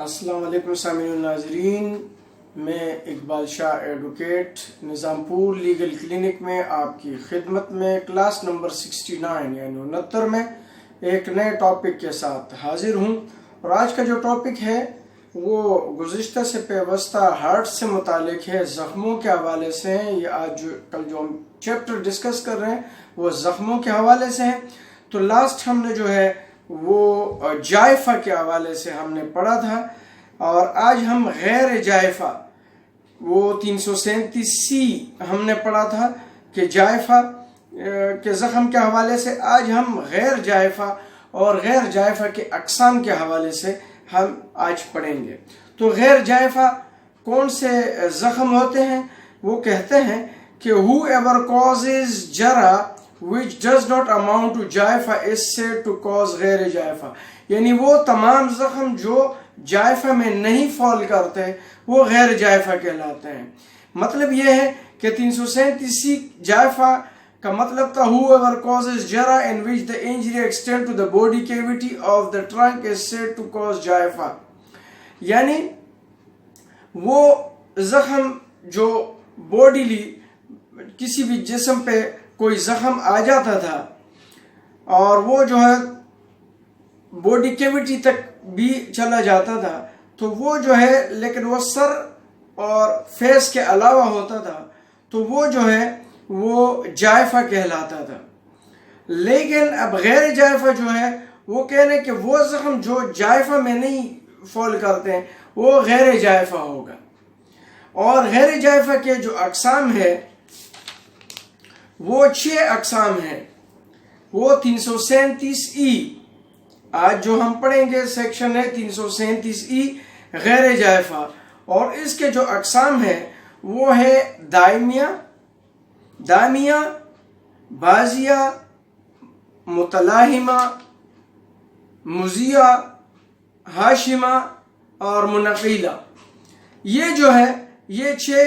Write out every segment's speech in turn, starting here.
السلام علیکم سامعین الناظرین، میں اقبال شاہ ایڈوکیٹ نظام پور لیگل کلینک میں آپ کی خدمت میں کلاس نمبر 69 یعنی 69 میں ایک نئے ٹاپک کے ساتھ حاضر ہوں۔ اور آج کا جو ٹاپک ہے وہ گزشتہ سے پیوستہ ہارٹ سے متعلق ہے، زخموں کے حوالے سے ہیں۔ یہ آج کل جو ہم چیپٹر ڈسکس کر رہے ہیں وہ زخموں کے حوالے سے ہیں۔ تو لاسٹ ہم نے جو ہے وہ جائفہ کے حوالے سے ہم نے پڑھا تھا، اور آج ہم غیر جائفہ وہ 337C ہم نے پڑھا تھا کہ جائفہ کے زخم کے حوالے سے۔ آج ہم غیر جائفہ اور غیر جائفہ کے اقسام کے حوالے سے ہم آج پڑھیں گے۔ تو غیر جائفہ کون سے زخم ہوتے ہیں؟ وہ کہتے ہیں کہ whoever causes جرح which does not amount to جائفہ is said to cause غیر جائفہ، یعنی وہ تمام زخم جو جائفہ میں نہیں فال کرتے وہ غیر جائفہ کہلاتے ہیں۔ مطلب یہ ہے کہ 337C جائفہ کا مطلب تھا whoever causes جرح in which the injury extends to the body cavity of the trunk is said to cause جائفہ، یعنی وہ زخم جو بوڈیلی کسی بھی جسم پہ کوئی زخم آ جاتا تھا اور وہ جو ہے باڈی کیویٹی تک بھی چلا جاتا تھا، تو وہ جو ہے لیکن وہ سر اور فیس کے علاوہ ہوتا تھا، تو وہ جو ہے وہ جائفہ کہلاتا تھا۔ لیکن اب غیر جائفہ جو ہے وہ کہہ رہے کہ وہ زخم جو جائفہ میں نہیں فال کرتے ہیں وہ غیر جائفہ ہوگا۔ اور غیر جائفہ کے جو اقسام ہے وہ 6 اقسام ہیں۔ وہ 337E آج جو ہم پڑھیں گے سیکشن ہے 337E غیر جائفہ، اور اس کے جو اقسام ہیں وہ ہے دائمیہ، بازیہ، متلاحمہ، مزیہ، ہاشمہ اور منقیلہ۔ یہ جو ہے یہ 6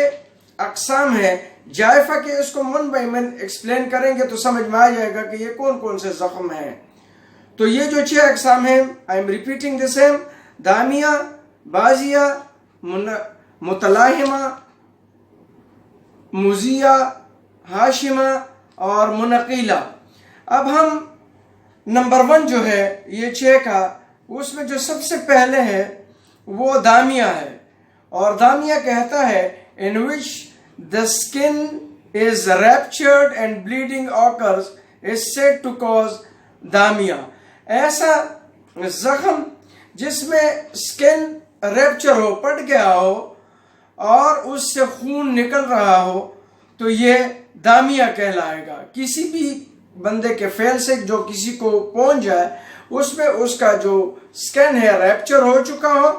اقسام ہیں جائفہ کے۔ اس کو ون بائی ون ایکسپلین کریں گے تو سمجھ میں آ جائے گا کہ یہ کون کون سے زخم ہیں۔ تو یہ جو 6 اقسام ہیں، I am repeating the same: دائمیہ، بازیہ، متلاحمہ، مزیہ، ہاشمہ اور منقیلہ۔ اب ہم نمبر 1 جو ہے یہ 6 کا، اس میں جو سب سے پہلے ہے وہ دائمیہ ہے، اور دائمیہ کہتا ہے in which the skin is ruptured and bleeding occurs is said to cause دائمیہ۔ ایسا زخم جس میں سکن ریپچر ہو، پٹ گیا ہو اور اس سے خون نکل رہا ہو تو یہ دائمیہ کہلائے گا۔ کسی بھی بندے کے فعل سے جو کسی کو پہنچ جائے اس میں اس کا جو سکن ہے ریپچر ہو چکا ہو،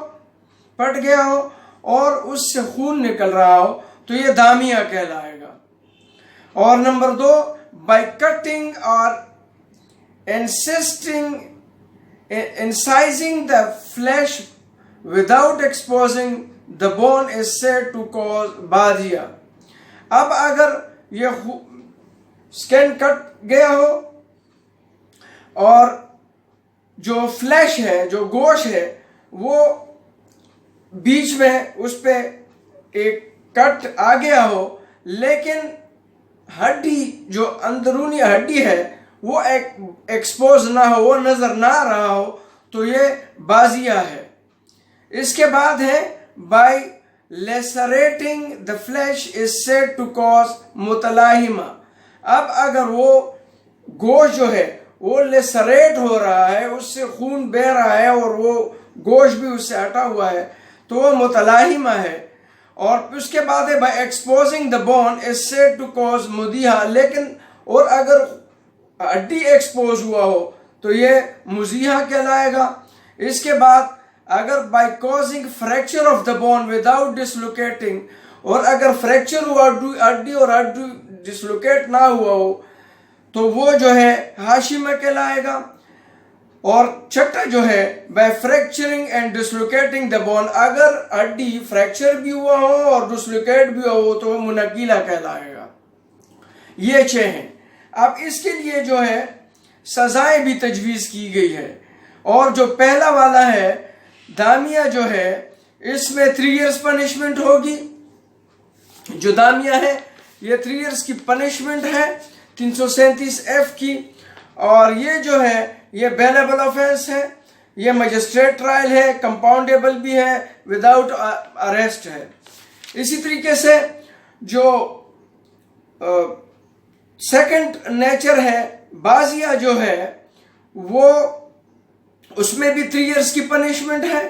پٹ گیا ہو اور اس سے خون نکل رہا ہو تو یہ دائمیہ کہلائے گا۔ اور number 2، by cutting or incising the flesh without exposing the bone is said to cause بازیہ۔ اب اگر یہ سکن کٹ گیا ہو اور جو فلیش ہے، جو گوشت ہے، وہ بیچ میں اس پہ ایک کٹ آ گیا ہو لیکن ہڈی جو اندرونی ہڈی ہے وہ ایکسپوز نہ ہو، وہ نظر نہ آ رہا ہو تو یہ بازیہ ہے۔ اس کے بعد ہے by lacerating the flesh is said to cause متلاحمہ۔ اب اگر وہ گوشت جو ہے وہ لیسریٹ ہو رہا ہے، اس سے خون بہہ رہا ہے اور وہ گوشت بھی اس سے ہٹا ہوا ہے تو وہ متلاحمہ ہے۔ اور اس کے بعد ہے by exposing the bone is said to cause Madhya, لیکن اور اگر ہڈی ایکسپوز ہوا ہو تو یہ مزیہ کہلائے گا۔ اس کے بعد اگر by causing fracture of the bone without dislocating، اور اگر فریکچر ہوا ہڈی اور ہڈی ڈسلوکیٹ نہ ہوا ہو تو وہ جو ہے ہاشمہ کہلائے گا۔ اور چھٹا جو ہے by fracturing and dislocating the bone، اگر ہڈی فریکچر بھی ہوا ہو اور ڈسلوکیٹ بھی ہو تو وہ منقیلہ کہلائے گا۔ یہ 6 ہیں۔ اب اس کے لیے جو ہے سزائیں بھی تجویز کی گئی ہے، اور جو پہلا والا ہے دامیہ جو ہے اس میں 3 ایئرس پنشمنٹ ہوگی. جو دامیہ ہے یہ 3 ایئرس کی پنشمنٹ ہے 337F کی. اور یہ جو ہے یہ بیلیبل آفینس ہے, یہ مجسٹریٹ ٹرائل ہے, کمپاؤنڈیبل بھی ہے, وداؤٹ اریسٹ ہے. اسی طریقے سے جو سیکنڈ نیچر ہے بازیہ جو ہے وہ اس میں بھی 3 ایئرس کی پنشمنٹ ہے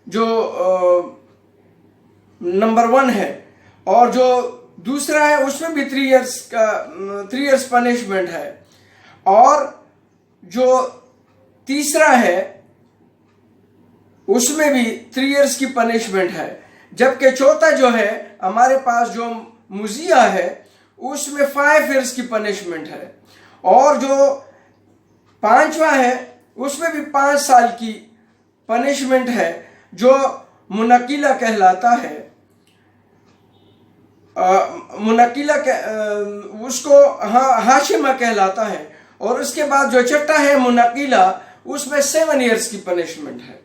جو نمبر 1 ہے, اور جو دوسرا ہے اس میں بھی 3 ایئرس پنشمنٹ ہے, اور جو تیسرا ہے اس میں بھی 3 ایئرس کی پنشمنٹ ہے. جبکہ چوتھا جو ہے ہمارے پاس جو مزیہ ہے اس میں 5 ایئرس کی پنشمنٹ ہے, اور جو 5واں ہے اس میں بھی 5 سال کی پنشمنٹ ہے جو منقلہ کہلاتا ہے. منقلہ اس کو ہاشمہ کہلاتا ہے. اور اس کے بعد جو چھٹا ہے منقلہ اس میں 7 ایئرس کی پنشمنٹ ہے.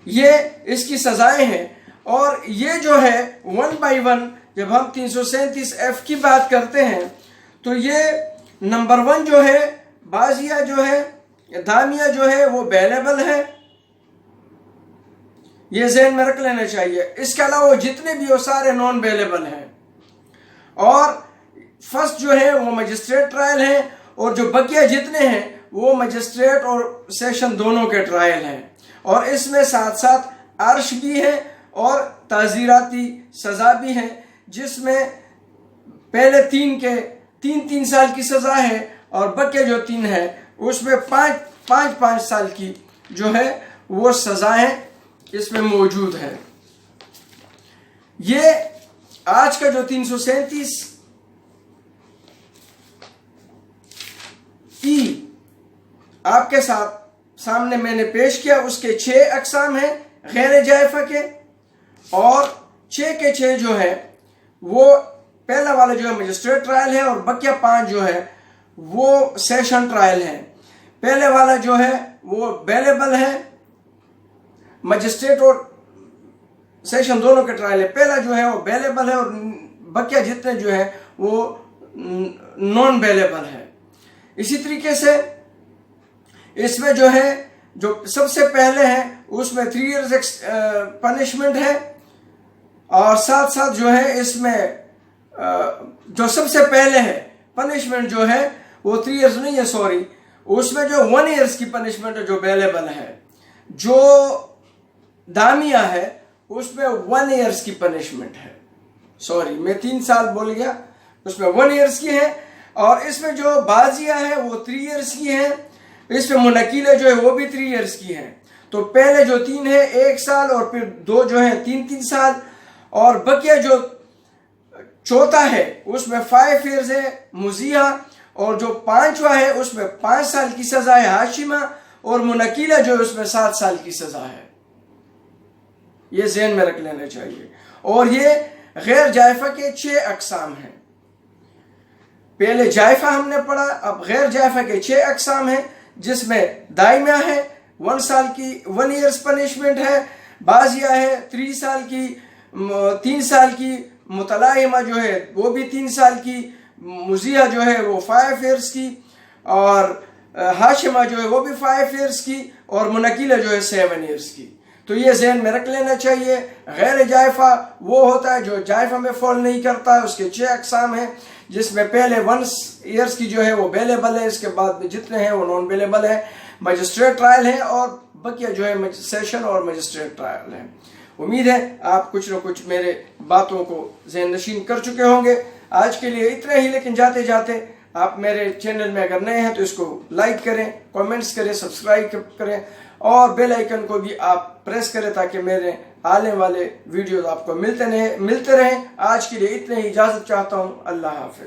یہ اس کی سزائیں ہیں. اور یہ جو ہے 1 by 1 جب ہم 337F کی بات کرتے ہیں تو یہ نمبر 1 جو ہے بازیہ جو ہے دامیہ جو ہے وہ بیلیبل ہے, یہ ذہن میں رکھ لینا چاہیے. اس کے علاوہ جتنے بھی وہ سارے نان بیلیبل ہیں. اور فرسٹ جو ہے وہ مجسٹریٹ ٹرائل ہیں, اور جو بقیہ جتنے ہیں وہ مجسٹریٹ اور سیشن دونوں کے ٹرائل ہیں. اور اس میں ساتھ ساتھ عرش بھی ہے اور تعزیراتی سزا بھی ہے, جس میں پہلے 3 سال کی سزا ہے, اور بقیہ جو 3 ہے اس میں 5 سال کی جو ہے وہ سزائیں اس میں موجود ہے. یہ آج کا جو 337 آپ کے سامنے میں نے پیش کیا, اس کے 6 اقسام ہیں غیر جائفہ کے, اور 6 کے 6 جو ہے وہ پہلا والا جو ہے مجسٹریٹ ٹرائل ہے, اور بقیہ 5 جو ہے وہ سیشن ٹرائل ہے. پہلے والا جو ہے وہ بیلیبل ہے, مجسٹریٹ اور سیشن دونوں کے ٹرائل ہے. پہلا جو ہے وہ بیلیبل ہے, اور بقیہ جتنے جو ہے وہ نان بیلیبل ہے. اسی طریقے سے اس میں جو ہے جو سب سے پہلے ہے اس میں 3 ایئرس پنشمنٹ ہے, اور ساتھ ساتھ جو ہے اس میں جو سب سے پہلے ہے پنشمنٹ جو ہے وہ 3 ایئرس نہیں ہے, سوری, اس میں جو 1 ایئرس کی پنشمنٹ ہے جو بیلیبل ہے. جو دامیہ ہے اس میں 1 ایئرس کی پنشمنٹ ہے, سوری میں 3 سال بول گیا, اس میں 1 ایئرس کی ہے. اور اس میں جو بازیہ ہے وہ 3 ایئرس کی ہے. اس میں منقلہ جو ہے وہ بھی 3 ایئرس کی ہے. تو پہلے جو 3 ہے 1 سال, اور پھر 2 جو ہے 3 سال, اور بقیہ جو چوتھا ہے اس میں 5 ایئرس ہے مزیہ, اور جو 5واں ہے اس میں 5 سال کی سزا ہے ہاشمہ, اور منقلہ جو ہے اس میں 7 سال کی سزا ہے. یہ ذہن میں رکھ لینا چاہیے. اور یہ غیر جائفہ کے 6 اقسام ہیں. پہلے جائفہ ہم نے پڑھا, اب غیر جائفہ کے 6 اقسام ہیں, جس میں دائمیہ ہے 1 ایئرس پنشمنٹ ہے, بازیہ ہے 3 سال کی, 3 سال کی, متلائمہ جو ہے وہ بھی 3 سال کی, مزیہ جو ہے وہ 5 ایئرس کی, اور ہاشمہ جو ہے وہ بھی 5 ایئرس کی, اور منقلہ جو ہے 7 ایئرس کی. تو یہ ذہن میں رکھ لینا چاہیے. غیر جائفہ وہ ہوتا ہے جو جائفہ میں فال نہیں کرتا, اس کے 6 اقسام ہیں, جس میں پہلے 1 ایئرس کی جو ہے وہ بیلیبل ہے, اس کے بعد میں جتنے ہیں وہ نان بیلیبل ہے, مجسٹریٹ ٹرائل ہے, اور بقیہ جو ہے سیشن اور مجسٹریٹ ٹرائل ہے. امید ہے آپ کچھ نہ کچھ میرے باتوں کو ذہن نشین کر چکے ہوں گے. آج کے لیے اتنا ہی, لیکن جاتے جاتے آپ میرے چینل میں اگر نئے ہیں تو اس کو لائک کریں, کامنٹس کریں, سبسکرائب کریں, اور بیل آئیکن کو بھی آپ پریس کریں تاکہ میرے آنے والے ویڈیوز آپ کو ملتے رہیں. آج کے لیے اتنے ہی اجازت چاہتا ہوں. اللہ حافظ.